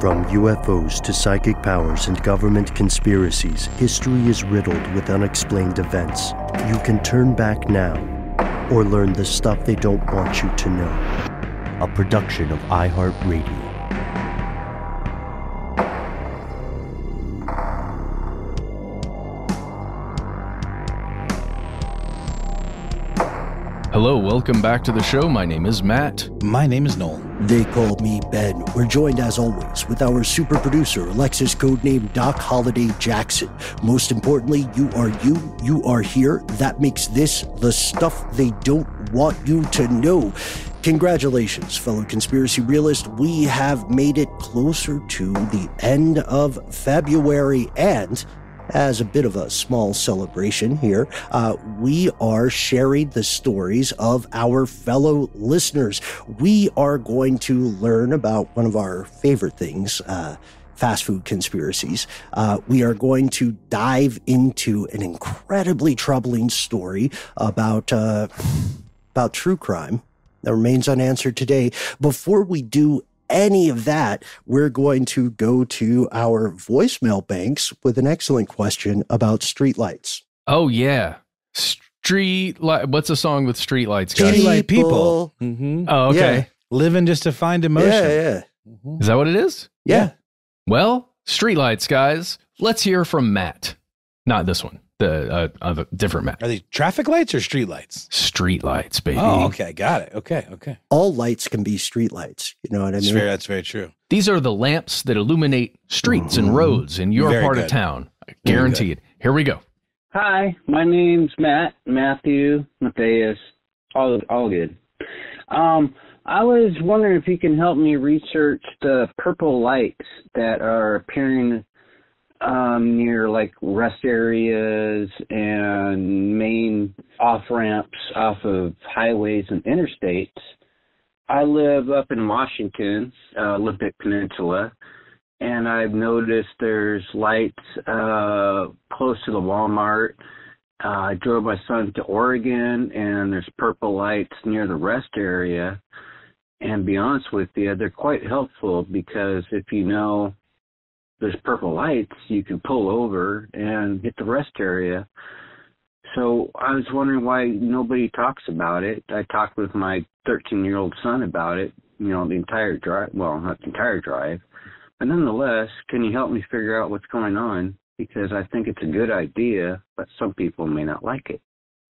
From UFOs to psychic powers and government conspiracies, history is riddled with unexplained events. You can turn back now or learn the stuff they don't want you to know. A production of iHeartRadio. Hello, welcome back to the show. My name is Matt. My name is Noel. They call me Ben. We're joined as always with our super producer, Alexis, codename Doc Holiday Jackson. Most importantly, you are here. That makes this the stuff they don't want you to know. Congratulations, fellow conspiracy realist. We have made it closer to the end of February, and as a bit of a small celebration here, we are sharing the stories of our fellow listeners. We are going to learn about one of our favorite things, fast food conspiracies. We are going to dive into an incredibly troubling story about true crime that remains unanswered today. Before we do any of that, we're going to go to our voicemail banks with an excellent question about streetlights. Oh, yeah. What's a song with streetlights, guys? Streetlight people. Mm-hmm. Oh, okay. Yeah. Living just to find emotion. Yeah. Mm-hmm. Is that what it is? Yeah. Well, streetlights, guys. Let's hear from Matt. Not this one. The different Matt. Are they traffic lights or street lights? Street lights, baby. Oh, okay. Got it. Okay. All lights can be street lights. You know what I mean? That's very true. These are the lamps that illuminate streets and roads in your part of town. Guaranteed. Here we go. Hi, my name's Matthais, all good. I was wondering if you can help me research the purple lights that are appearing near like rest areas and main off-ramps off of highways and interstates. I live up in Washington, Olympic Peninsula, and I've noticed there's lights close to the Walmart. I drove my son to Oregon, and there's purple lights near the rest area. And to be honest with you, they're quite helpful because if you know there's purple lights, you can pull over and hit the rest area. So I was wondering why nobody talks about it. I talked with my 13-year-old son about it, the entire drive. Well, not the entire drive. But nonetheless, can you help me figure out what's going on? Because I think it's a good idea, but some people may not like it.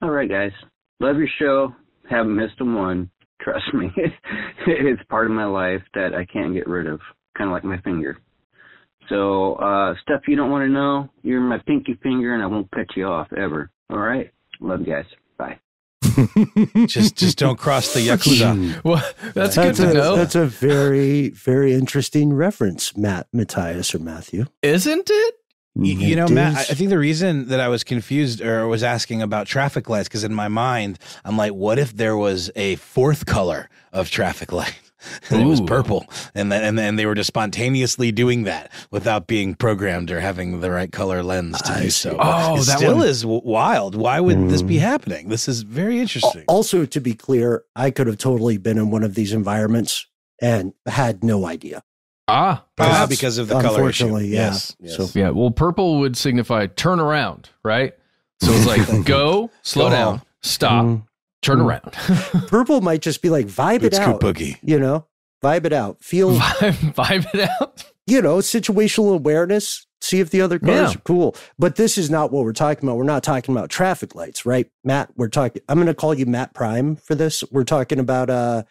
All right, guys. Love your show. Haven't missed a one. Trust me. It's part of my life that I can't get rid of, kind of like my finger. So, stuff you don't want to know, you're my pinky finger, and I won't cut you off, ever. All right? Love you guys. Bye. just don't cross the Yakuza. Well, that's good to know. That's a very, very interesting reference, Matthais or Matthew. Isn't it? Matt, I think the reason that I was confused or was asking about traffic lights, because in my mind, I'm like, what if there was a fourth color of traffic light? And it was purple, and then they were just spontaneously doing that without being programmed or having the right color lens to do so. Oh, that still is wild. Why would this be happening? This is very interesting. Also, to be clear, I could have totally been in one of these environments and had no idea. Because of the color issue. Unfortunately, yeah. Yes. So, Yeah, well, purple would signify turn around, right? So it's like go, slow down, stop, turn around. Purple might just be like vibe it out. Boogie. Vibe it out. Feel vibe it out. Situational awareness. See if the other cars are cool. But this is not what we're talking about. We're not talking about traffic lights, right? Matt, I'm going to call you Matt Prime for this. We're talking about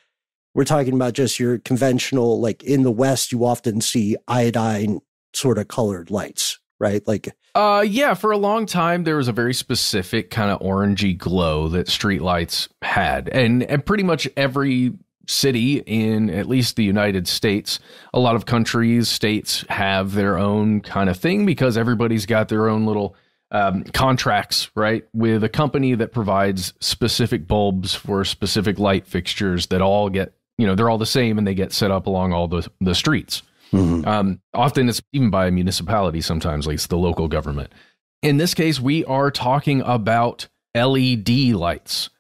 just your conventional, like in the West, you often see iodine sort of colored lights, right? Like, for a long time, there was a very specific kind of orangey glow that streetlights had. And pretty much every city in at least the United States, a lot of countries, states have their own kind of thing because everybody's got their own little contracts, right, with a company that provides specific bulbs for specific light fixtures that all get, they're all the same and they get set up along all the streets. Often it's even by a municipality, sometimes like it's the local government. In this case, we are talking about LED lights,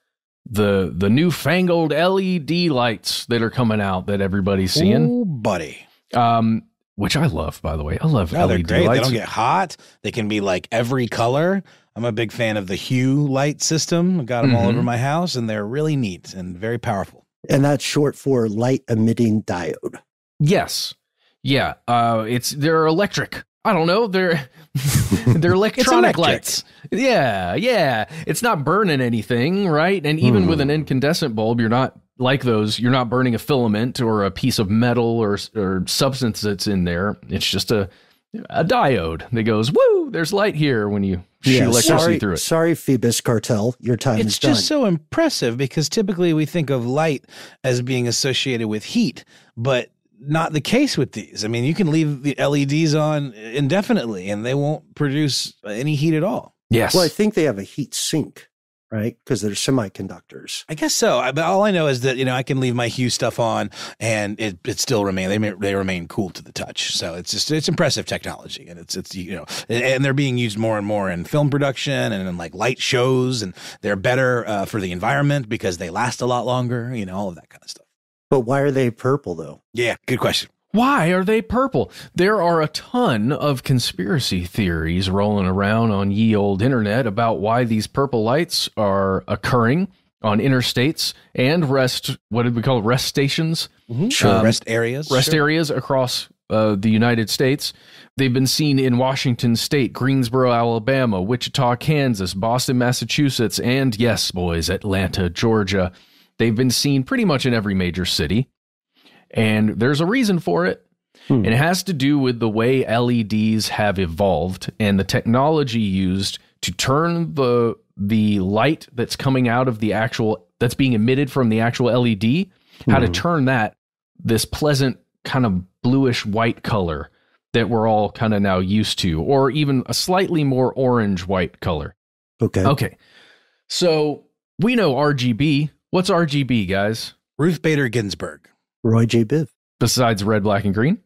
the newfangled LED lights that are coming out that everybody's seeing. Oh, buddy. which I love, by the way. I love LED they're great. lights. They don't get hot. They can be like every color. I'm a big fan of the Hue light system. I've got them all over my house, and they're really neat and very powerful. And that's short for light emitting diode. Yes. Yeah. They're electric. I don't know. They're electronic lights. Yeah. It's not burning anything, right? And even with an incandescent bulb, you're not like those. You're not burning a filament or a piece of metal or substance that's in there. It's just a diode that goes, woo, there's light here when you shoot electricity through it. Sorry, Phoebus Cartel, your time is done. It's just so impressive because typically we think of light as being associated with heat, but not the case with these. I mean, you can leave the LEDs on indefinitely and they won't produce any heat at all. Yes. Well, I think they have a heat sink, right? Because they're semiconductors. I guess so. But all I know is that, I can leave my Hue stuff on and it still they remain cool to the touch. So it's impressive technology, and it's and they're being used more and more in film production and in like light shows, and they're better for the environment because they last a lot longer, all of that kind of stuff. But why are they purple though? Yeah, good question. Why are they purple? There are a ton of conspiracy theories rolling around on ye old internet about why these purple lights are occurring on interstates and rest stations? Mm-hmm. Sure, rest areas. Areas across the United States. They've been seen in Washington State, Greensboro, Alabama, Wichita, Kansas, Boston, Massachusetts, and yes, boys, Atlanta, Georgia. They've been seen pretty much in every major city. And there's a reason for it. And it has to do with the way LEDs have evolved and the technology used to turn the light that's coming out of that's being emitted from the actual LED, how to turn this pleasant kind of bluish white color that we're all kind of now used to, or even a slightly more orange white color. Okay. So we know RGB. What's RGB, guys? Ruth Bader Ginsburg. Roy J. Biv. Besides red, black, and green,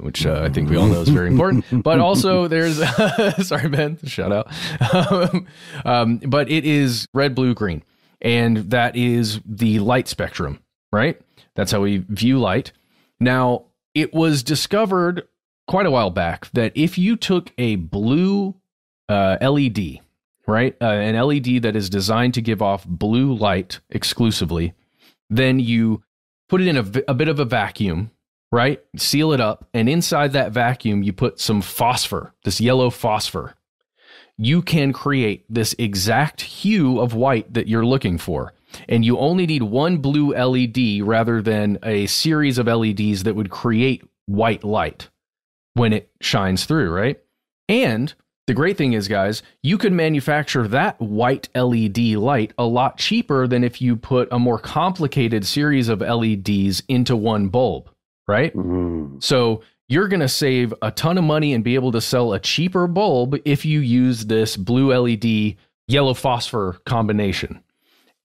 which I think we all know is very important. But also there's, sorry, Ben, shout out. But it is red, blue, green. And that is the light spectrum, right? That's how we view light. Now, it was discovered quite a while back that if you took a blue LED, right, an LED that is designed to give off blue light exclusively, then you put it in a bit of a vacuum, right? Seal it up. And inside that vacuum, you put some phosphor, this yellow phosphor. You can create this exact hue of white that you're looking for. And you only need one blue LED rather than a series of LEDs that would create white light when it shines through, right? And the great thing is, guys, you could manufacture that white LED light a lot cheaper than if you put a more complicated series of LEDs into one bulb, right? So you're going to save a ton of money and be able to sell a cheaper bulb if you use this blue LED yellow phosphor combination.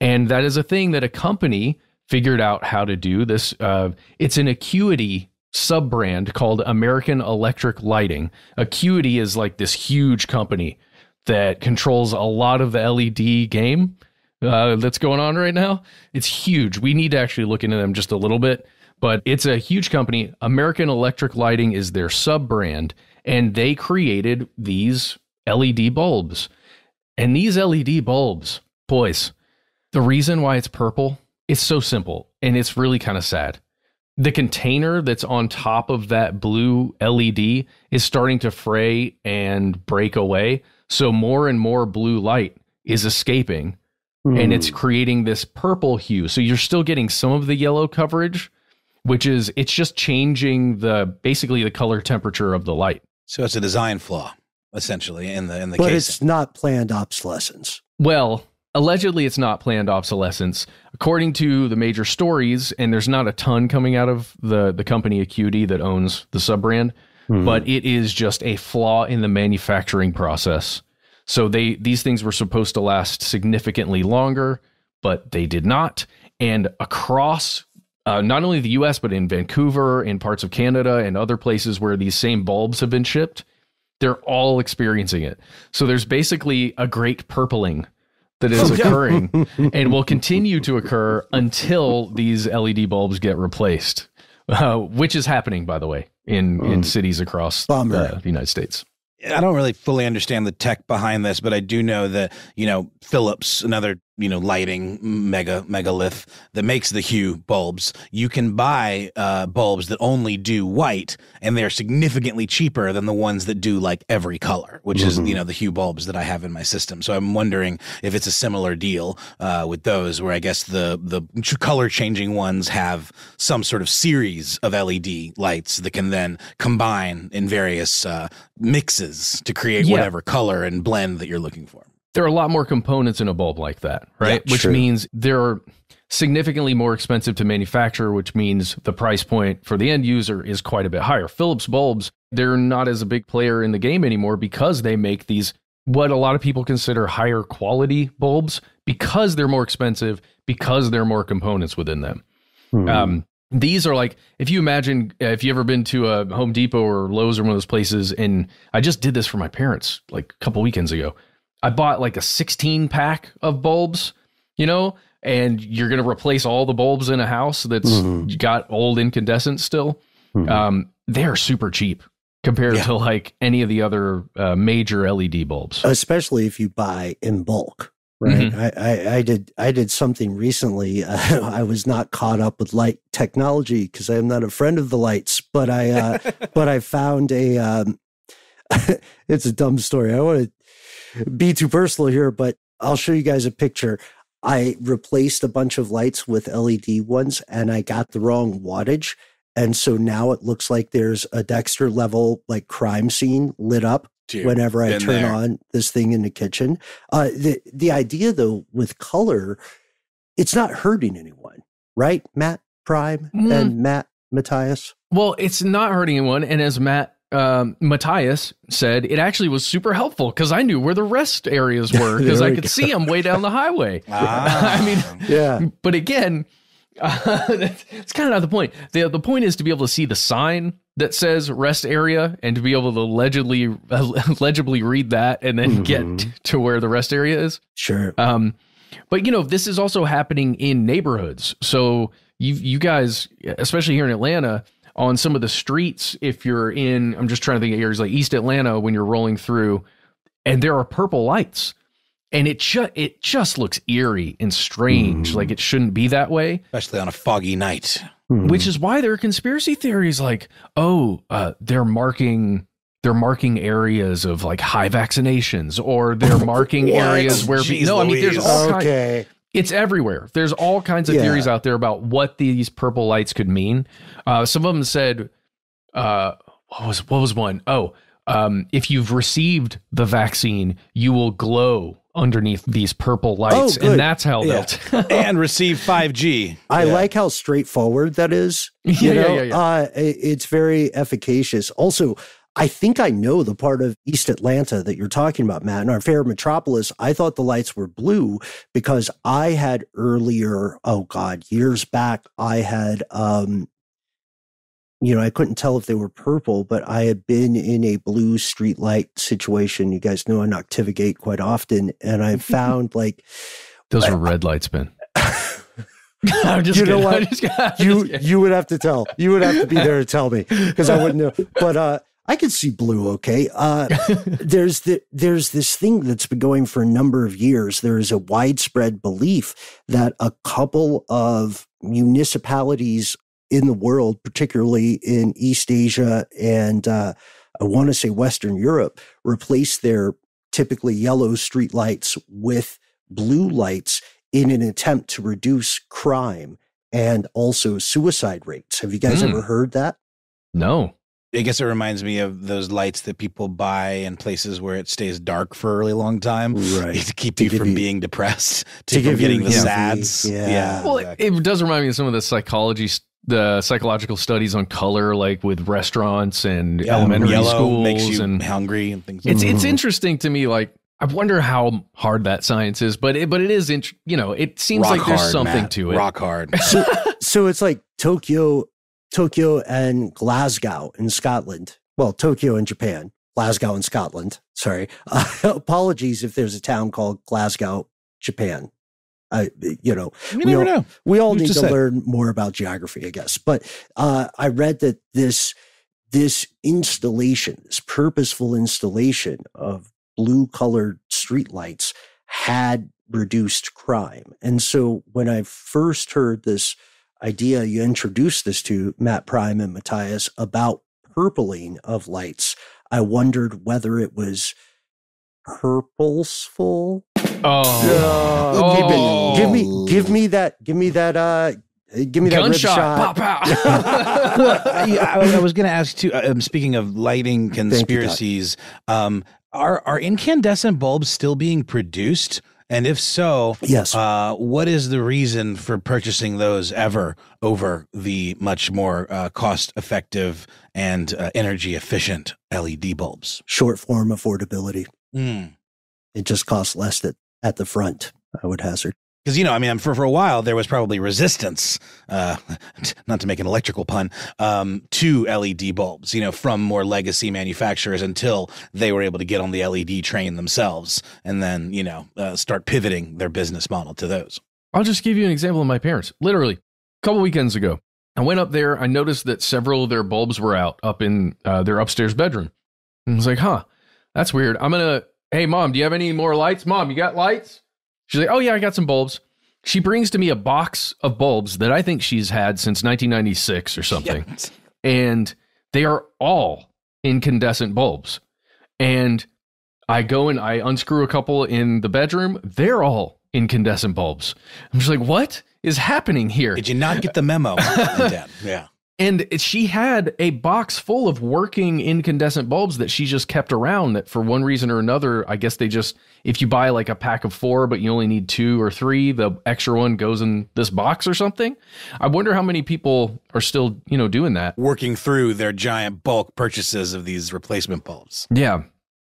And that is a thing that a company figured out how to do. This it's an Acuity sub-brand called American Electric Lighting. Acuity is like this huge company that controls a lot of the LED game that's going on right now. It's huge. We need to actually look into them just a little bit, but it's a huge company. American Electric Lighting is their sub-brand, and they created these LED bulbs. And these LED bulbs, boys, the reason why it's purple, it's so simple, and it's really kind of sad. The container that's on top of that blue LED is starting to fray and break away. So more and more blue light is escaping and it's creating this purple hue. So you're still getting some of the yellow coverage, it's just changing basically the color temperature of the light. So it's a design flaw, essentially, in the But casing. it's not planned obsolescence. Well, allegedly, it's not planned obsolescence. According to the major stories, and there's not a ton coming out of the company Acuity that owns the sub-brand, but it is just a flaw in the manufacturing process. So these things were supposed to last significantly longer, but they did not. And across not only the U.S., but in Vancouver, in parts of Canada, and other places where these same bulbs have been shipped, they're all experiencing it. So there's basically a great purpling that is occurring and will continue to occur until these LED bulbs get replaced, which is happening, by the way. in cities across the United States. I don't really fully understand the tech behind this, but I do know that, Philips, another, lighting megalith that makes the hue bulbs, you can buy bulbs that only do white, and they're significantly cheaper than the ones that do like every color, which is, the hue bulbs that I have in my system. So I'm wondering if it's a similar deal with those, where I guess the color changing ones have some sort of series of LED lights that can then combine in various mixes to create whatever color and blend that you're looking for. There are a lot more components in a bulb like that, right? Yeah, which means they're significantly more expensive to manufacture, which means the price point for the end user is quite a bit higher. Philips bulbs, they're not as a big player in the game anymore because they make these, what a lot of people consider higher quality bulbs, because they're more expensive, because there are more components within them. These are like, if you imagine, if you ever been to a Home Depot or Lowe's or one of those places, and I just did this for my parents like a couple weekends ago. I bought like a 16 pack of bulbs, and you're going to replace all the bulbs in a house that's got old incandescent still. They're super cheap compared to like any of the other major LED bulbs. Especially if you buy in bulk. Right. I did something recently. I was not caught up with light technology because I am not a friend of the lights, but I found it's a dumb story. I want to be too personal here, but I'll show you guys a picture. I replaced a bunch of lights with LED ones, and I got the wrong wattage. And so now it looks like there's a Dexter level like crime scene lit up whenever I turn on this thing in the kitchen. The idea though with color, it's not hurting anyone, right? Matt Prime and Matthais. Well, it's not hurting anyone. And as Matthais said, it actually was super helpful because I knew where the rest areas were because I could see them way down the highway. But again, it's kind of not the point. The point is to be able to see the sign that says rest area and to be able to legibly read that and then get to where the rest area is. Sure. But this is also happening in neighborhoods. So you guys, especially here in Atlanta, on some of the streets, if you're in, I'm just trying to think of areas like East Atlanta when you're rolling through, and there are purple lights, and it just looks eerie and strange, like it shouldn't be that way, especially on a foggy night. Which is why there are conspiracy theories like, they're marking areas of like high vaccinations, or they're marking areas where there's all kinds. It's everywhere. There's all kinds of theories out there about what these purple lights could mean. Some of them said, what was one? If you've received the vaccine, you will glow underneath these purple lights. And that's how they'll and receive 5G. I like how straightforward that is. It's very efficacious. Also, I think I know the part of East Atlanta that you're talking about, Matt. In our fair metropolis, I thought the lights were blue because I had earlier, years back, I had, I couldn't tell if they were purple, but I had been in a blue street light situation. You guys know I noctivigate quite often, and I found like... Those were red lights, Ben. I'm just kidding. Know what? You would have to tell. You would have to be there to tell me because I wouldn't know. But I could see blue. Okay. There's this thing that's been going for a number of years. There is a widespread belief that a couple of municipalities in the world, particularly in East Asia and I want to say Western Europe, replace their typically yellow street lights with blue lights in an attempt to reduce crime and also suicide rates. Have you guys ever heard that? No. I guess it reminds me of those lights that people buy in places where it stays dark for a really long time, right? To keep you from being depressed, to keep getting the SADs. Well, exactly. It does remind me of some of the psychological studies on color, like with restaurants and elementary schools, makes you and hungry and things. It's interesting to me. Like, I wonder how hard that science is, but it is. It seems like there's something to it. Rock hard. So it's like Tokyo and Glasgow in Scotland. Well, Tokyo in Japan, Glasgow in Scotland. Sorry. Apologies if there's a town called Glasgow, Japan. We all need to learn more about geography, I guess. But I read that this this installation, this purposeful installation of blue-colored streetlights had reduced crime. And so when I first heard this idea, you introduced this to Matt Prime and Matthais about purpling of lights, I wondered whether it was purposeful. Give me that gunshot. Red shot. Pop out. I was going to ask too. Speaking of lighting conspiracies, are incandescent bulbs still being produced? And if so, yes. What is the reason for purchasing those ever over the much more cost-effective and energy-efficient LED bulbs? Short form affordability. Mm. It just costs less at the front, I would hazard. Because, for a while, there was probably resistance, not to make an electrical pun, to LED bulbs, from more legacy manufacturers until they were able to get on the LED train themselves and then, start pivoting their business model to those. I'll just give you an example of my parents. Literally, a couple weekends ago, I went up there. I noticed that several of their bulbs were out up in their upstairs bedroom. And I was like, that's weird. Hey, Mom, do you have any more lights? Mom, you got lights? She's like, oh, yeah, I got some bulbs. She brings to me a box of bulbs that I think she's had since 1996 or something. Yes. And they are all incandescent bulbs. And I go and I unscrew a couple in the bedroom. They're all incandescent bulbs. I'm just like, what is happening here? Did you not get the memo, Dad? Yeah. And she had a box full of working incandescent bulbs that she just kept around that for one reason or another, I guess if you buy like a pack of 4, but you only need 2 or 3, the extra one goes in this box or something. I wonder how many people are still, doing that. Working through their giant bulk purchases of these replacement bulbs. Yeah.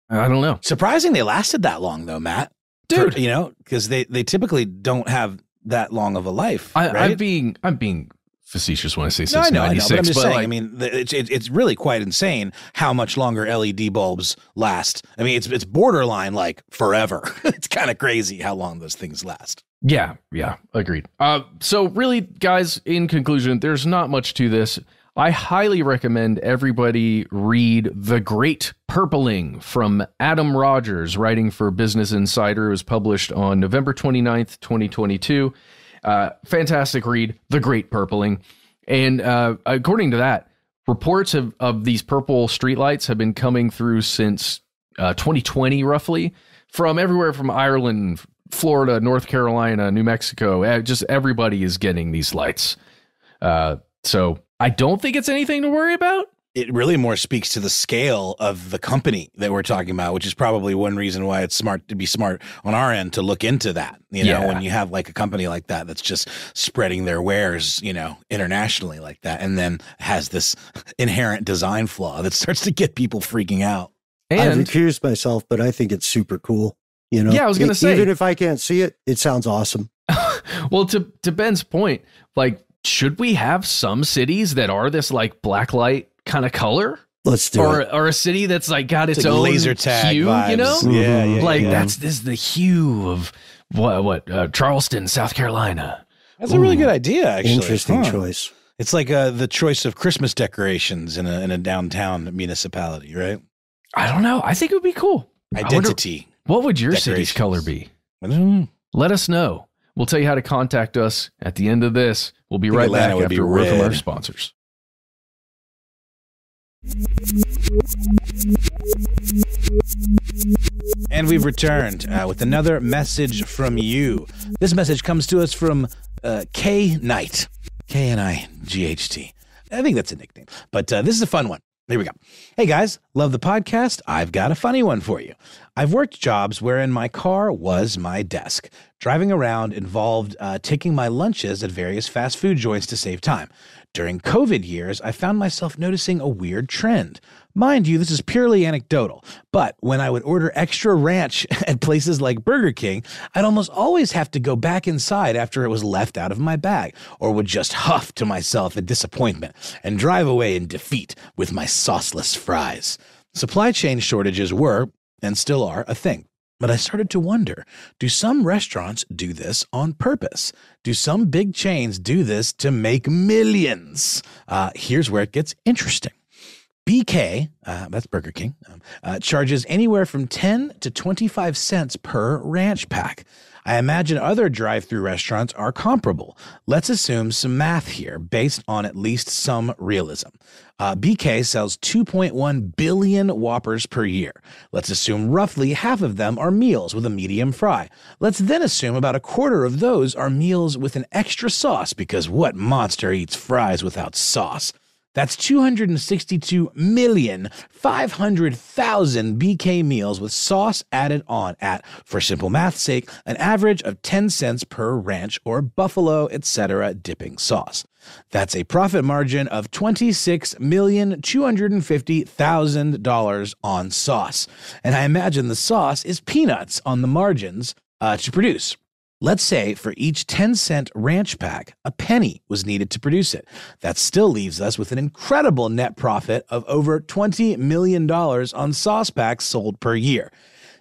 I don't know. Surprising they lasted that long though, Matt. Dude. Because they typically don't have that long of a life. Right? I'm being facetious when I say since 96. I know, but I'm just saying, it's really quite insane how much longer LED bulbs last. I mean, it's borderline like forever. It's kind of crazy how long those things last. Yeah, agreed. So really, guys, in conclusion, there's not much to this. I highly recommend everybody read The Great Purpling from Adam Rogers, writing for Business Insider. It was published on November 29th, 2022. Fantastic read, The Great Purpling. And according to that, reports of these purple streetlights have been coming through since 2020, roughly, from everywhere from Ireland, Florida, North Carolina, New Mexico. Just everybody is getting these lights. So I don't think it's anything to worry about. It really more speaks to the scale of the company that we're talking about, which is probably one reason why it's smart on our end to look into that. When you have like a company like that that's just spreading their wares, internationally like that, and then has this inherent design flaw that starts to get people freaking out. And I've accused myself, but I think it's super cool. Yeah, I was going to say, even if I can't see it, it sounds awesome. Well, to Ben's point, like, should we have some cities that are this like blacklight kind of color? Let's do it. Or a city that's like got its own laser tag hue, vibes. Yeah. This is the hue of what Charleston, South Carolina. That's a really good idea, actually. Interesting choice. It's like the choice of Christmas decorations in a downtown municipality, right? I don't know. I think it would be cool. Identity. What would your city's color be? I don't know. Let us know. We'll tell you how to contact us at the end of this. We'll be right back after a word from our sponsors. And we've returned with another message from you. This message comes to us from K Knight. Knight. I think that's a nickname, but this is a fun one. Here we go. Hey guys, love the podcast. I've got a funny one for you. I've worked jobs wherein my car was my desk. Driving around involved taking my lunches at various fast food joints to save time. During COVID years, I found myself noticing a weird trend. Mind you, this is purely anecdotal, but when I would order extra ranch at places like Burger King, I'd almost always have to go back inside after it was left out of my bag, or would just huff to myself in disappointment and drive away in defeat with my sauceless fries. Supply chain shortages were, and still are, a thing. But I started to wonder, do some restaurants do this on purpose? Do some big chains do this to make millions? Here's where it gets interesting. BK, that's Burger King, charges anywhere from 10 to 25 cents per ranch pack. I imagine other drive-through restaurants are comparable. Let's assume some math here based on at least some realism. BK sells 2.1 billion Whoppers per year. Let's assume roughly half of them are meals with a medium fry. Let's then assume about a quarter of those are meals with an extra sauce, because what monster eats fries without sauce? That's 262,500,000 BK meals with sauce added on at, for simple math's sake, an average of 10 cents per ranch or buffalo, etc. dipping sauce. That's a profit margin of $26,250,000 on sauce. And I imagine the sauce is peanuts on the margins to produce. Let's say for each 10-cent ranch pack, a penny was needed to produce it. That still leaves us with an incredible net profit of over $20 million on sauce packs sold per year.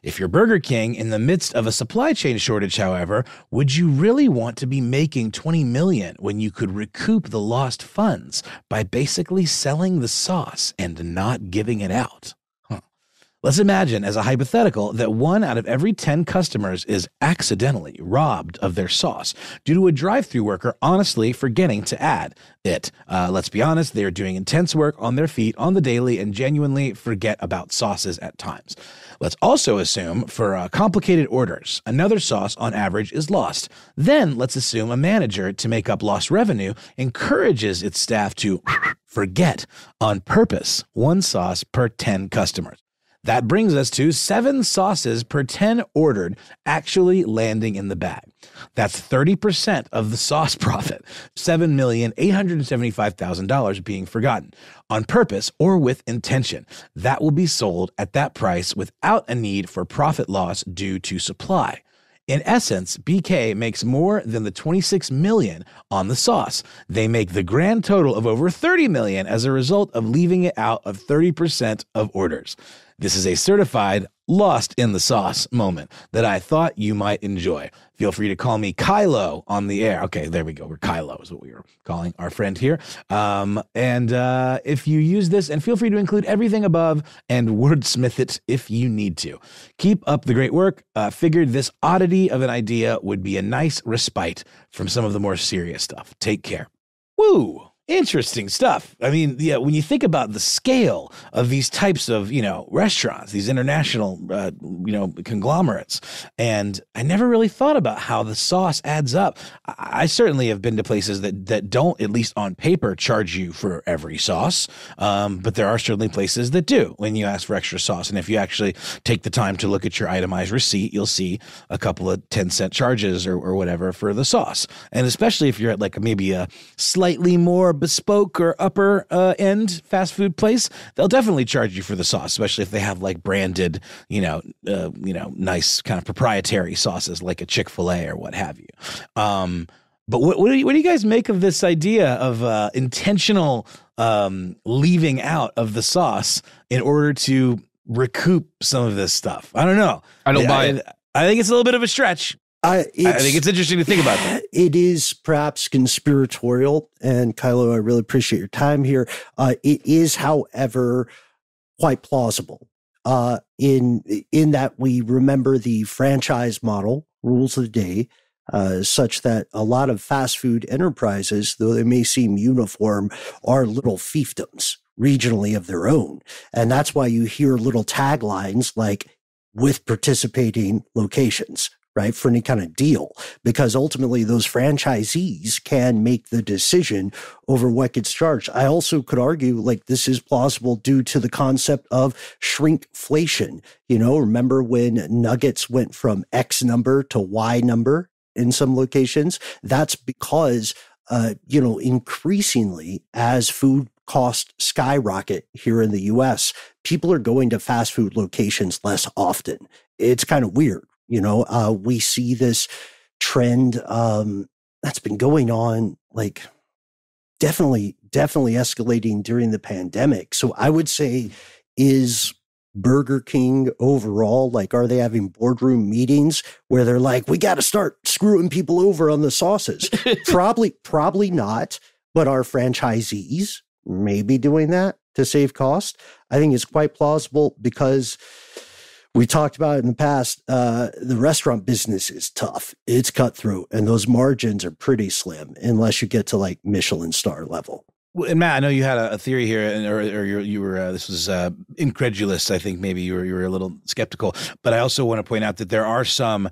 If you're Burger King in the midst of a supply chain shortage, however, would you really want to be making $20 million when you could recoup the lost funds by basically selling the sauce and not giving it out? Let's imagine, as a hypothetical, that 1 out of every 10 customers is accidentally robbed of their sauce due to a drive-thru worker honestly forgetting to add it. Let's be honest, they are doing intense work on their feet on the daily and genuinely forget about sauces at times. Let's also assume for complicated orders, another sauce on average is lost. Then let's assume a manager, to make up lost revenue, encourages its staff to forget on purpose 1 sauce per 10 customers. That brings us to 7 sauces per 10 ordered actually landing in the bag. That's 30% of the sauce profit, $7,875,000 being forgotten, on purpose or with intention. That will be sold at that price without a need for profit loss due to supply. In essence, BK makes more than the $26 million on the sauce. They make the grand total of over $30 million as a result of leaving it out of 30% of orders. This is a certified lost in the sauce moment that I thought you might enjoy. Feel free to call me Kylo on the air. Okay, there we go. We're Kylo is what we were calling our friend here. If you use this, and feel free to include everything above and wordsmith it if you need to. Keep up the great work. Figured this oddity of an idea would be a nice respite from some of the more serious stuff. Take care. Woo! Interesting stuff. I mean, yeah, when you think about the scale of these types of, restaurants, these international, conglomerates, and I never really thought about how the sauce adds up. I certainly have been to places that don't, at least on paper, charge you for every sauce. But there are certainly places that do when you ask for extra sauce. And if you actually take the time to look at your itemized receipt, you'll see a couple of 10-cent charges or whatever for the sauce. And especially if you're at maybe a slightly more bespoke or upper end fast food place, they'll definitely charge you for the sauce, especially if they have branded, nice kind of proprietary sauces like a Chick-fil-A or what have you. But what do you guys make of this idea of intentional leaving out of the sauce in order to recoup some of this stuff? I don't know. I don't buy it. I think it's a little bit of a stretch. I think it's interesting to think about that. It is perhaps conspiratorial, and Kylo, I really appreciate your time here. It is, however, quite plausible in that we remember the franchise model, rules of the day, such that a lot of fast food enterprises, though they may seem uniform, are little fiefdoms regionally of their own. And that's why you hear little taglines like "with participating locations," right, for any kind of deal, because ultimately those franchisees can make the decision over what gets charged. I also could argue this is plausible due to the concept of shrinkflation. Remember when nuggets went from X number to Y number in some locations? That's because, increasingly as food costs skyrocket here in the US, people are going to fast food locations less often. It's kind of weird. We see this trend that's been going on, definitely escalating during the pandemic. So I would say, is Burger King overall, are they having boardroom meetings where they're we got to start screwing people over on the sauces? Probably not. But our franchisees may be doing that. to save cost, I think it's quite plausible because we talked about it in the past. The restaurant business is tough. It's cutthroat, and those margins are pretty slim unless you get to like Michelin star level. And Matt, I know you had a theory here, or you were this was incredulous. I think maybe you were a little skeptical, but I also want to point out that there are some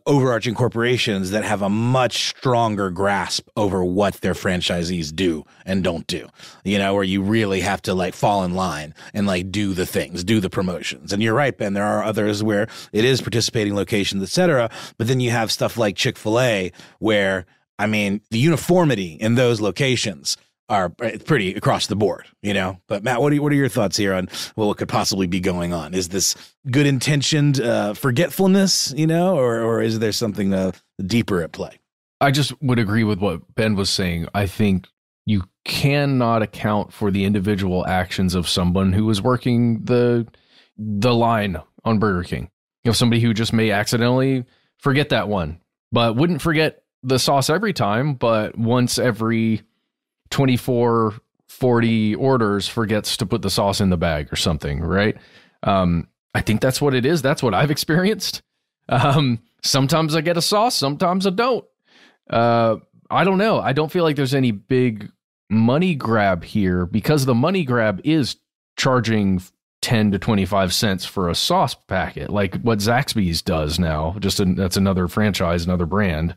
overarching corporations that have a much stronger grasp over what their franchisees do and don't do, where you really have to like fall in line and like do the things, do the promotions. And you're right, Ben, there are others where it is participating locations, et cetera. But then you have stuff like Chick-fil-A where, I mean, the uniformity in those locations are pretty across the board, But Matt, what are your thoughts here on what could possibly be going on? Is this good intentioned forgetfulness, or is there something deeper at play? I just would agree with what Ben was saying. I think you cannot account for the individual actions of someone who is working the line on Burger King. Somebody who just may accidentally forget that one, but wouldn't forget the sauce every time, but once every 24, 40 orders forgets to put the sauce in the bag or something, right? I think that's what it is. That's what I've experienced. Sometimes I get a sauce, sometimes I don't. I don't know. I don't feel like there's any big money grab here because the money grab is charging 10 to 25 cents for a sauce packet, like what Zaxby's does now. That's another franchise, another brand.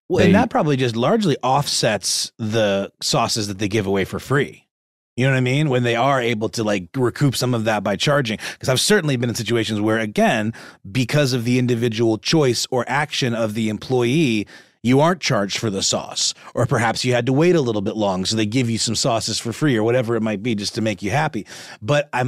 Well, and that probably just largely offsets the sauces that they give away for free. You know what I mean? When they are able to like recoup some of that by charging. Because I've certainly been in situations where, again, because of the individual choice or action of the employee, you aren't charged for the sauce. Or perhaps you had to wait a little bit long, so they give you some sauces for free or whatever it might be just to make you happy. But I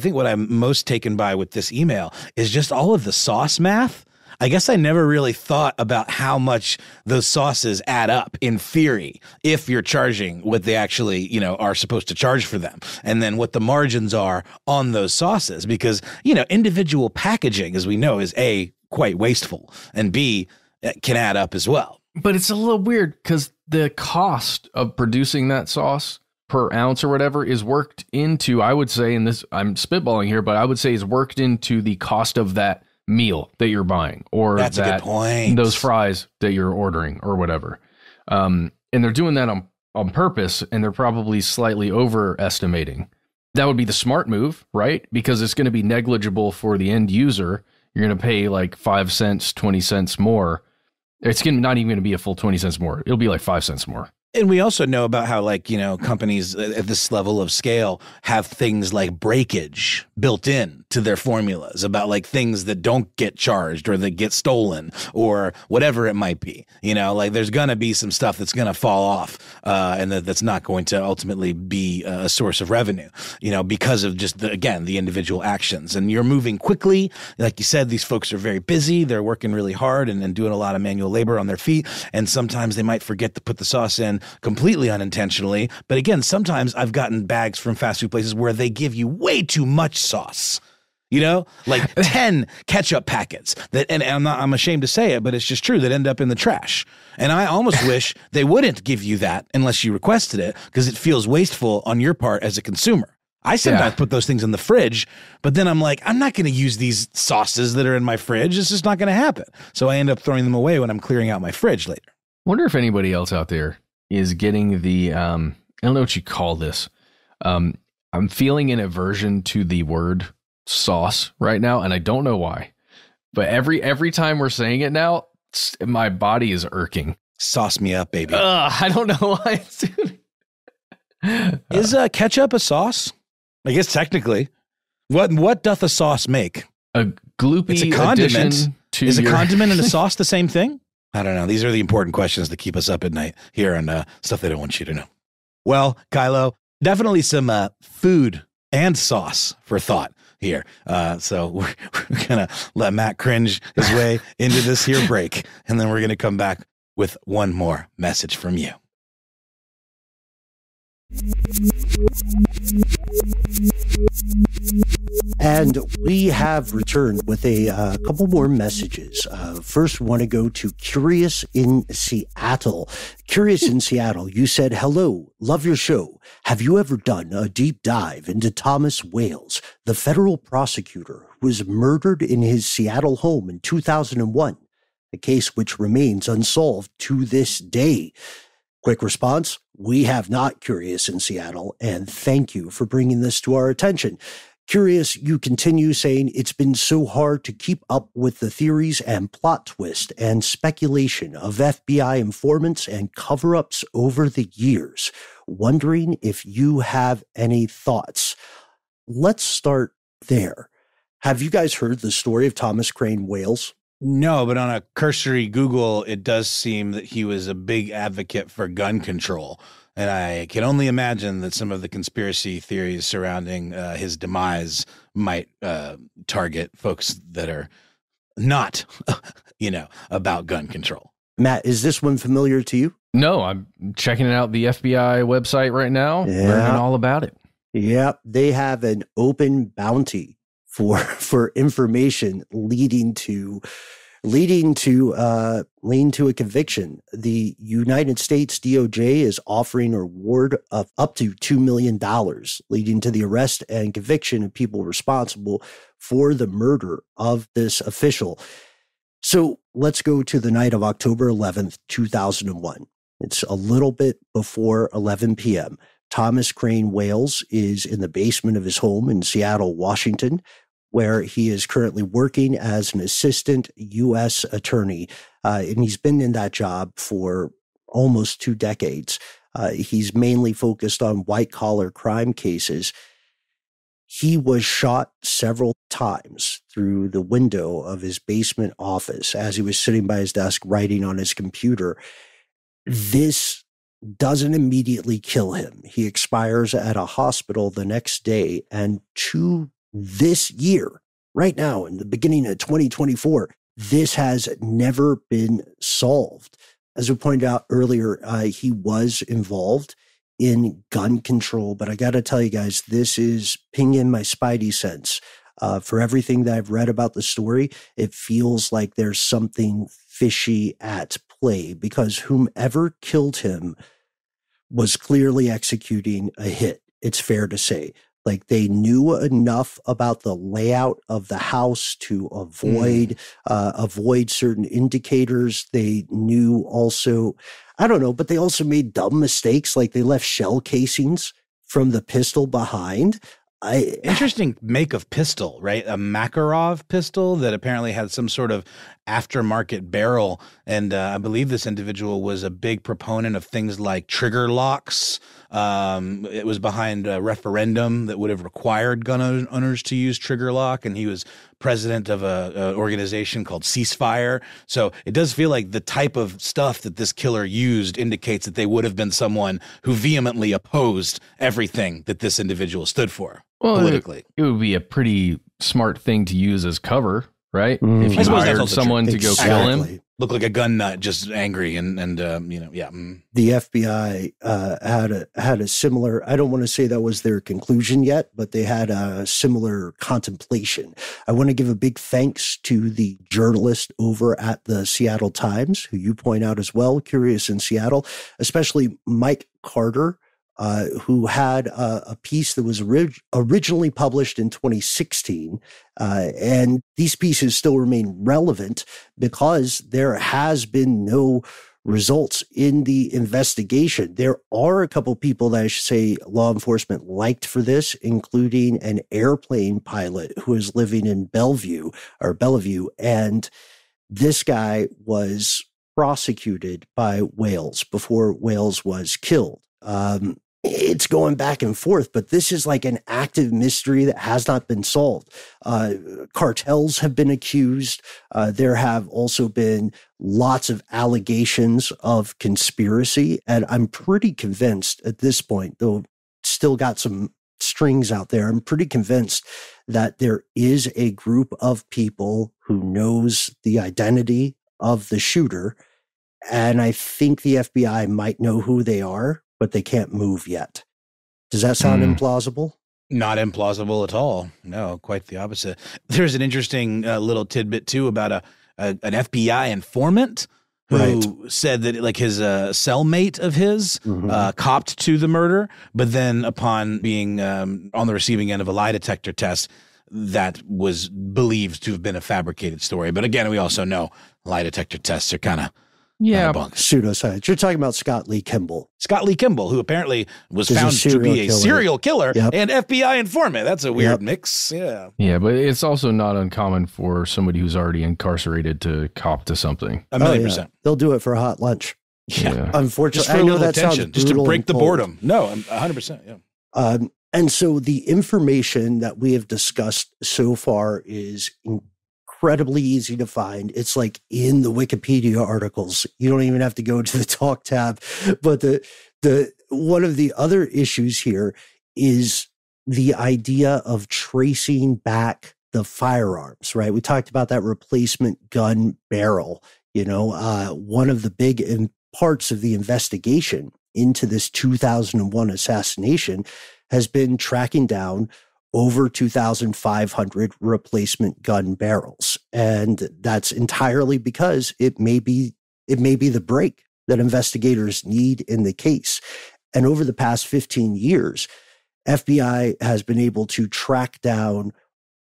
think what I'm most taken by with this email is just all of the sauce math. I guess I never really thought about how much those sauces add up in theory if you're charging what they actually, are supposed to charge for them, and then what the margins are on those sauces, because, individual packaging, as we know, is A, quite wasteful, and B, can add up as well. But it's a little weird because the cost of producing that sauce per ounce or whatever is worked into, I would say, and this I'm spitballing here, but I would say is worked into the cost of that meal that you're buying, or that's a good point. Those fries that you're ordering or whatever. And they're doing that on purpose, and they're probably slightly overestimating. That would be the smart move, right? Because it's going to be negligible for the end user. You're going to pay like 5 cents, 20 cents more. It's not even going to be a full 20 cents more. It'll be like 5 cents more. And we also know about how, companies at this level of scale have things like breakage built in to their formulas about things that don't get charged or that get stolen or whatever it might be. There's going to be some stuff that's going to fall off and that's not going to ultimately be a source of revenue, because of just, the individual actions. And you're moving quickly. Like you said, these folks are very busy. They're working really hard and doing a lot of manual labor on their feet. And sometimes they might forget to put the sauce in completely unintentionally. But again, sometimes I've gotten bags from fast food places where they give you way too much sauce, 10 ketchup packets and I'm ashamed to say it, but it's just true, that end up in the trash. And I almost wish they wouldn't give you that unless you requested it, because it feels wasteful on your part as a consumer. I sometimes put those things in the fridge, but then I'm like, I'm not going to use these sauces that are in my fridge. It's just not going to happen. So I end up throwing them away when I'm clearing out my fridge later. Wonder if anybody else out there is getting the, I don't know what you call this. I'm feeling an aversion to the word sauce right now, and I don't know why. But every time we're saying it now, my body is irking. Sauce me up, baby. I don't know why it's doing it. Is ketchup a sauce? I guess technically. What doth a sauce make? A gloopy it's a condiment. Is a condiment and a sauce the same thing? I don't know. These are the important questions that keep us up at night here on Stuff They Don't Want You to Know. Well, Kylo, definitely some food and sauce for thought here. So we're going to let Matt cringe his way into this here break, and then we're going to come back with one more message from you. And we have returned with a couple more messages. First, want to go to Curious in Seattle. Curious in Seattle, you said, hello, love your show. Have you ever done a deep dive into Thomas Wales, the federal prosecutor who was murdered in his Seattle home in 2001, a case which remains unsolved to this day? Quick response, we have not, Curious in Seattle, and thank you for bringing this to our attention. Curious, you continue saying it's been so hard to keep up with the theories and plot twist and speculation of FBI informants and cover-ups over the years. Wondering if you have any thoughts. Let's start there. Have you guys heard the story of Thomas Crane Wales? No, but on a cursory Google, it does seem that he was a big advocate for gun control. And I can only imagine that some of the conspiracy theories surrounding his demise might target folks that are not, about gun control. Matt, is this one familiar to you? No, I'm checking out the FBI website right now, learning all about it. Yeah, they have an open bounty for information leading to a conviction. The United States DOJ is offering a reward of up to $2 million, leading to the arrest and conviction of people responsible for the murder of this official. So let's go to the night of October 11th, 2001. It's a little bit before 11 p.m. Thomas Crane Wales is in the basement of his home in Seattle, Washington, where he is currently working as an assistant U.S. attorney. And he's been in that job for almost 2 decades. He's mainly focused on white-collar crime cases. He was shot several times through the window of his basement office as he was sitting by his desk writing on his computer. This doesn't immediately kill him. He expires at a hospital the next day, and to this year, right now, in the beginning of 2024, this has never been solved. As we pointed out earlier, he was involved in gun control, but I got to tell you guys, this is pinging my spidey sense. For everything that I've read about the story, it feels like there's something fishy at play, because whomever killed him was clearly executing a hit. It's fair to say. Like, they knew enough about the layout of the house to avoid certain indicators. They knew also, I don't know, but they also made dumb mistakes. Like, they left shell casings from the pistol behind. Interesting make of pistol, right? A Makarov pistol that apparently had some sort of aftermarket barrel. And I believe this individual was a big proponent of things like trigger locks. It was behind a referendum that would have required gun owners to use trigger lock. And he was president of an organization called Ceasefire. So it does feel like the type of stuff that this killer used indicates that they would have been someone who vehemently opposed everything that this individual stood for. Well, politically, it would be a pretty smart thing to use as cover, right? If you hired someone to go kill him, look like a gun nut, just angry and yeah. The FBI had a similar. I don't want to say that was their conclusion yet, but they had a similar contemplation. I want to give a big thanks to the journalist over at the Seattle Times, who you point out as well, Curious in Seattle, especially Mike Carter, who had a piece that was originally published in 2016. And these pieces still remain relevant because there has been no results in the investigation. There are a couple people that I should say law enforcement liked for this, including an airplane pilot who is living in Bellevue. And this guy was prosecuted by Wales before Wales was killed. It's going back and forth, but this is like an active mystery that has not been solved. Cartels have been accused. There have also been lots of allegations of conspiracy. And I'm pretty convinced at this point, though still got some strings out there, I'm pretty convinced that there is a group of people who knows the identity of the shooter. And I think the FBI might know who they are, but they can't move yet. Does that sound implausible? Not implausible at all. No, quite the opposite. There's an interesting little tidbit too about an FBI informant who said that like his cellmate of his copped to the murder, but then upon being on the receiving end of a lie detector test, that was believed to have been a fabricated story. But again, we also know lie detector tests are kind of pseudoscience. You're talking about Scott Lee Kimball. Scott Lee Kimball, who apparently was found to be a serial killer and FBI informant. That's a weird mix. Yeah, but it's also not uncommon for somebody who's already incarcerated to cop to something. 1,000,000%. They'll do it for a hot lunch. Yeah. Unfortunately, I know that sounds just to break the boredom. No, 100%. Yeah. And so the information that we have discussed so far is incredibly easy to find. It's like in the Wikipedia articles. You don't even have to go to the talk tab. But the one of the other issues here is the idea of tracing back the firearms, right? We talked about that replacement gun barrel. One of the big parts of the investigation into this 2001 assassination has been tracking down over 2,500 replacement gun barrels. And that's entirely because it may be the break that investigators need in the case. And over the past 15 years, FBI has been able to track down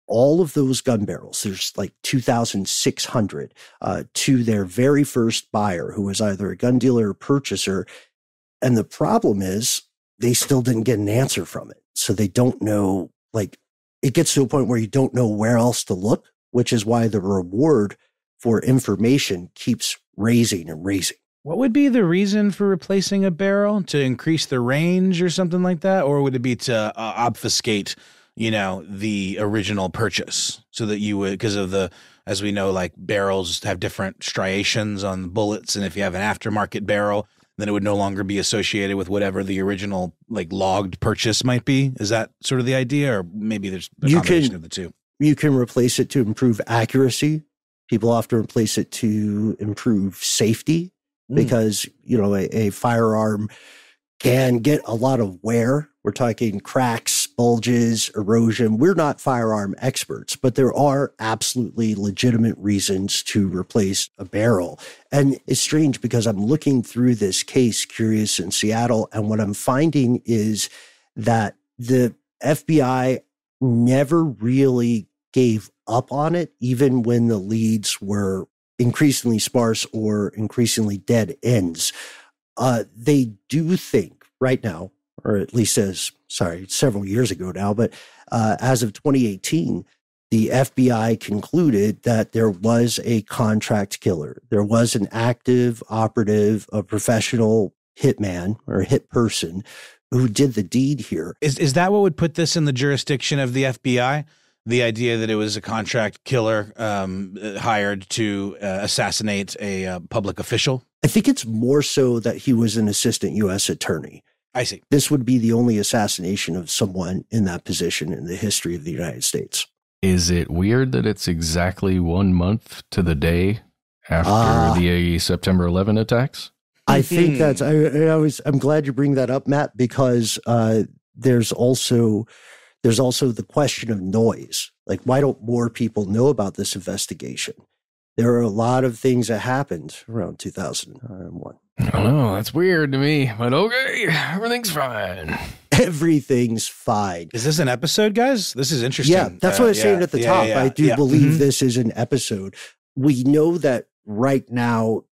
all of those gun barrels. There's like 2,600 to their very first buyer, who was either a gun dealer or purchaser. And the problem is they still didn't get an answer from it. So they don't know, like, it gets to a point where you don't know where else to look, which is why the reward for information keeps raising and raising. What would be the reason for replacing a barrel? To increase the range or something like that? Or would it be to obfuscate, the original purchase, so that you would, because of as we know, like barrels have different striations on the bullets. And if you have an aftermarket barrel, then it would no longer be associated with whatever the original like logged purchase might be. Is that sort of the idea? Or maybe there's a combination of the two. You can replace it to improve accuracy. People often replace it to improve safety because, a firearm can get a lot of wear. We're talking cracks, bulges, erosion. We're not firearm experts, but there are absolutely legitimate reasons to replace a barrel. And it's strange because I'm looking through this case, Curious in Seattle, and what I'm finding is that the FBI never really gave up on it, even when the leads were increasingly sparse or increasingly dead ends. They do think right now, or at least several years ago now, but as of 2018, the FBI concluded that there was a contract killer. There was an active operative, a professional hitman or hit person who did the deed here. Is that what would put this in the jurisdiction of the FBI? The idea that it was a contract killer hired to assassinate a public official? I think it's more so that he was an assistant U.S. attorney. I see. This would be the only assassination of someone in that position in the history of the United States. Is it weird that it's exactly 1 month to the day after the September 11 attacks? I think that's, I'm glad you bring that up, Matt, because there's also the question of noise. Like, why don't more people know about this investigation? There are a lot of things that happened around 2001. I don't know. That's weird to me, but okay. Everything's fine. Everything's fine. Is this an episode, guys? This is interesting. Yeah, that's what I was saying at the top. I do believe this is an episode. We know that right now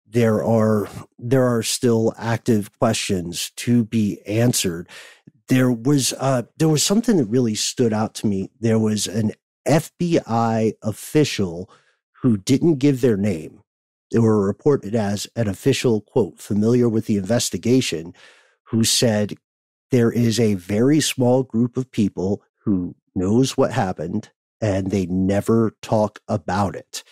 there are still active questions to be answered. There was something that really stood out to me. There was an FBI official who didn't give their name. They were reported as an official, quote, familiar with the investigation, who said there is a very small group of people who knows what happened and they never talk about it.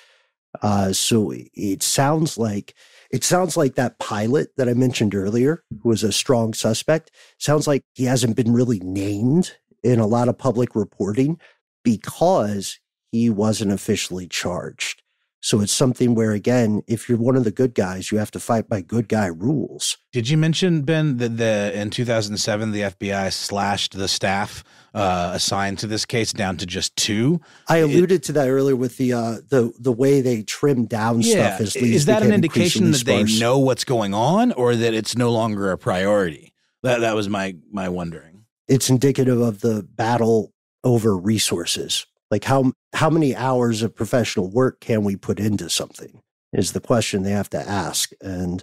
So it sounds like that pilot that I mentioned earlier, who was a strong suspect, sounds like he hasn't been really named in a lot of public reporting because he wasn't officially charged. So it's something where, again, if you're one of the good guys, you have to fight by good guy rules. Did you mention, Ben, that in 2007, the FBI slashed the staff assigned to this case down to just 2? I alluded to that earlier with the way they trim down stuff. Is that an indication that they know what's going on, or that it's no longer a priority? That was my wondering. It's indicative of the battle over resources. Like how many hours of professional work can we put into something is the question they have to ask. And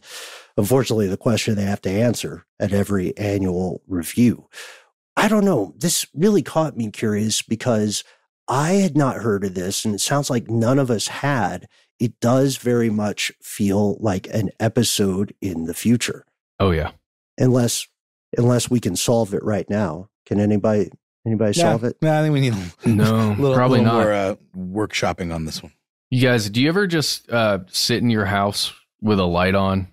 unfortunately, the question they have to answer at every annual review. I don't know. This really caught me curious because I had not heard of this, and it sounds like none of us had. It does very much feel like an episode in the future. Oh, yeah. Unless we can solve it right now. Can anybody solve it? No, I think we need probably not. More workshopping on this one. You guys, do you ever just sit in your house with a light on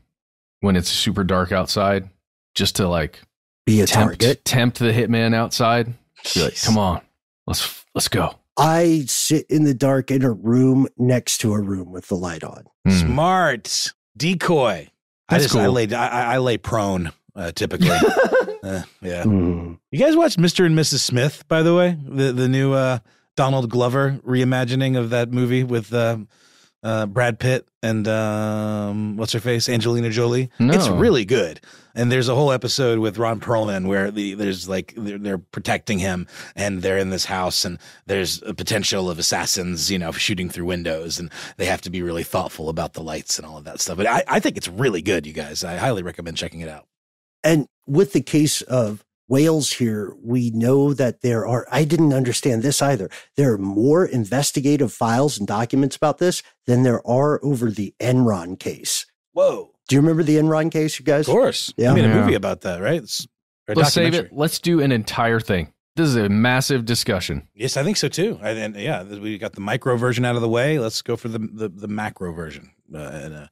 when it's super dark outside, just to like be a tempt the hitman outside? Be like, come on, let's go. I sit in the dark in a room next to a room with the light on. Smart decoy. Cool. I lay prone typically. Yeah. You guys watched Mr. and Mrs. Smith, by the way? The new Donald Glover reimagining of that movie with Brad Pitt and what's her face, Angelina Jolie. No. It's really good. And there's a whole episode with Ron Perlman where there's like they're protecting him, and they're in this house, and there's a potential of assassins, shooting through windows, and they have to be really thoughtful about the lights and all of that stuff. But I think it's really good, you guys. I highly recommend checking it out. And with the case of Wales here, we know that I didn't understand this either. There are more investigative files and documents about this than there are over the Enron case. Whoa. Do you remember the Enron case, you guys? Of course. Yeah. You made a movie about that, right? Let's save it. Let's do an entire thing. This is a massive discussion. Yes, I think so too. And we got the micro version out of the way. Let's go for the macro version in a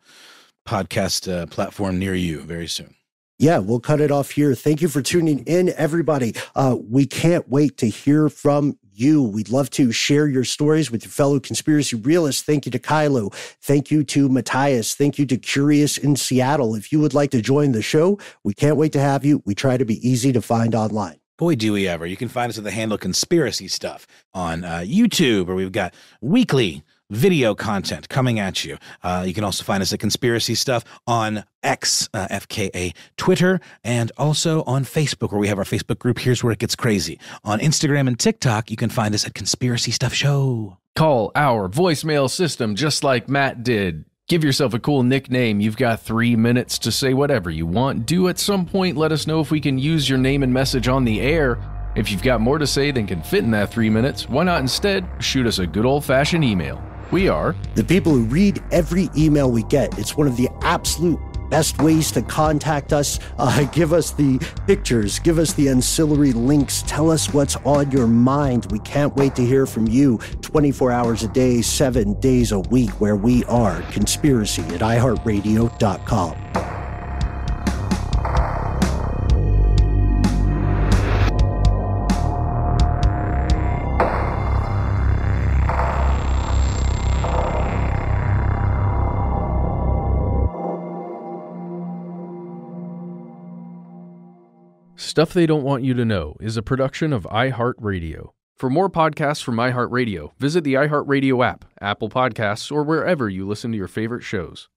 podcast platform near you very soon. Yeah, we'll cut it off here. Thank you for tuning in, everybody. We can't wait to hear from you. We'd love to share your stories with your fellow conspiracy realists. Thank you to Kylo. Thank you to Matthais. Thank you to Curious in Seattle. If you would like to join the show, we can't wait to have you. We try to be easy to find online. Boy, do we ever. You can find us at the handle Conspiracy Stuff on YouTube, where we've got weekly video content coming at you. You can also find us at Conspiracy Stuff on X, FKA Twitter, and also on Facebook, where we have our Facebook group, Here's Where It Gets Crazy. On Instagram and TikTok, you can find us at Conspiracy Stuff Show. Call our voicemail system just like Matt did. Give yourself a cool nickname. You've got 3 minutes to say whatever you want. Do at some point let us know if we can use your name and message on the air. If you've got more to say than can fit in that 3 minutes, why not instead shoot us a good old-fashioned email? We are the people who read every email we get. It's one of the absolute best ways to contact us. Give us the pictures, give us the ancillary links, tell us what's on your mind. We can't wait to hear from you 24 hours a day, 7 days a week, where we are conspiracy at iHeartRadio.com. Stuff They Don't Want You to Know is a production of iHeartRadio. For more podcasts from iHeartRadio, visit the iHeartRadio app, Apple Podcasts, or wherever you listen to your favorite shows.